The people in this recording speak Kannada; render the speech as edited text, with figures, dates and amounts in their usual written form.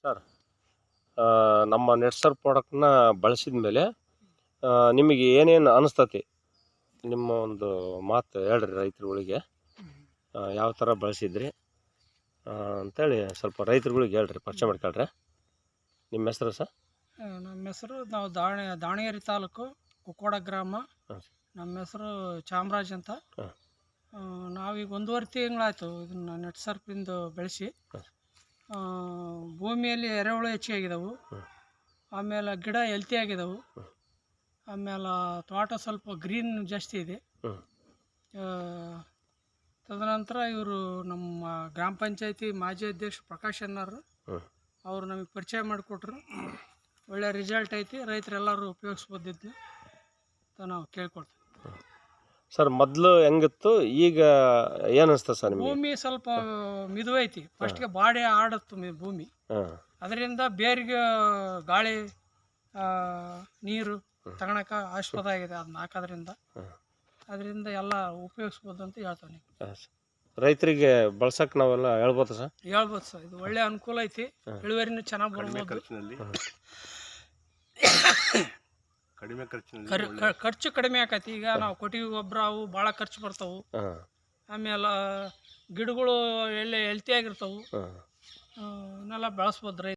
ಸರ್, ನಮ್ಮ ನೆಟ್ಸರ್ ಪ್ರಾಡಕ್ಟ್ನ ಬಳಸಿದ ಮೇಲೆ ನಿಮಗೆ ಏನೇನು ಅನಿಸ್ತತಿ? ನಿಮ್ಮ ಒಂದು ಮಾತು ಹೇಳ್ರಿ ರೈತರುಗಳಿಗೆ. ಯಾವ ಥರ ಬಳಸಿದ್ರಿ ಅಂತೇಳಿ ಸ್ವಲ್ಪ ರೈತರುಗಳಿಗೆ ಹೇಳ್ರಿ, ಪರಿಚಯ ಮಾಡ್ಕೊಳ್ರಿ. ನಿಮ್ಮ ಹೆಸರು ಸರ್? ನಮ್ಮ ಹೆಸರು ನಾವು ದಾವಣಗೆರೆ ತಾಲೂಕು ಕುಕ್ಕೋಡ ಗ್ರಾಮ. ನಮ್ಮ ಹೆಸರು ಚಾಮರಾಜ್ ಅಂತ. ನಾವೀಗ 1.5 ತಿಂಗಳಾಯಿತು ಇದನ್ನು ನೆಟ್ ಸರ್ಪಿಂದು ಬೆಳೆಸಿ. ಭೂಮಿಯಲ್ಲಿ ಎರೆಹುಳು ಹೆಚ್ಚಾಗಿದ್ದವು, ಆಮೇಲೆ ಗಿಡ ಹೆಲ್ತಿ ಆಗಿದ್ದವು, ಆಮೇಲೆ ತೋಟ ಸ್ವಲ್ಪ ಗ್ರೀನ್ ಜಾಸ್ತಿ ಇದೆ. ತದನಂತರ ಇವರು ನಮ್ಮ ಗ್ರಾಮ ಪಂಚಾಯತಿ ಮಾಜಿ ಅಧ್ಯಕ್ಷ ಪ್ರಕಾಶ್ ಅನ್ನೋರು, ಅವರು ನಮಗೆ ಪರಿಚಯ ಮಾಡಿಕೊಟ್ರು. ಒಳ್ಳೆ ರಿಸಲ್ಟ್ ಐತಿ, ರೈತರೆಲ್ಲರೂ ಉಪಯೋಗಿಸ್ಬೋದಿದ್ನ ಅಂತ ನಾವು ಕೇಳ್ಕೊಳ್ತೀವಿ. ಸರ್, ಮೊದಲು ಹೆಂಗಿತ್ತು, ಈಗ ಏನು ಅನಿಸ್ತದೆ ಸರ್ ನಿಮಗೆ? ಭೂಮಿ ಸ್ವಲ್ಪ ಮಿದು ಐತಿ. ಫಸ್ಟ್ಗೆ ಬಾಡಿ ಆಡತ್ತು ಭೂಮಿ, ಅದರಿಂದ ಬೇರಿಗೆ ಗಾಳಿ ನೀರು ತಗೊಳಕ ಆಸ್ಪದ ಆಗಿದೆ ಅದನ್ನ ಹಾಕೋದ್ರಿಂದ. ಅದರಿಂದ ಎಲ್ಲ ಉಪಯೋಗಿಸ್ಬೋದು ಅಂತ ಹೇಳ್ತಾನೆ. ರೈತರಿಗೆ ಬಳಸಕ್ಕೆ ನಾವೆಲ್ಲ ಹೇಳ್ಬೋದು ಸರ್? ಹೇಳ್ಬೋದು ಸರ್, ಇದು ಒಳ್ಳೆ ಅನುಕೂಲ ಐತಿ. ಇಳುವರಿನೂ ಚೆನ್ನಾಗಿ ಬರ್ಬೋದು. ಖರ್ಚು ಕಡಿಮೆ ಆಕತಿ. ಈಗ ನಾವು ಕೊಟ್ಟಿಗೆ ಗೊಬ್ಬರ ಅವು ಭಾಳ ಖರ್ಚು ಬರ್ತಾವು. ಆಮೇಲೆ ಗಿಡಗಳು ಎಲ್ಲಿ ಹೆಲ್ತಿ ಆಗಿರ್ತಾವು, ಇವನ್ನೆಲ್ಲ ಬೆಳೆಸ್ಬೋದು ರೈತ.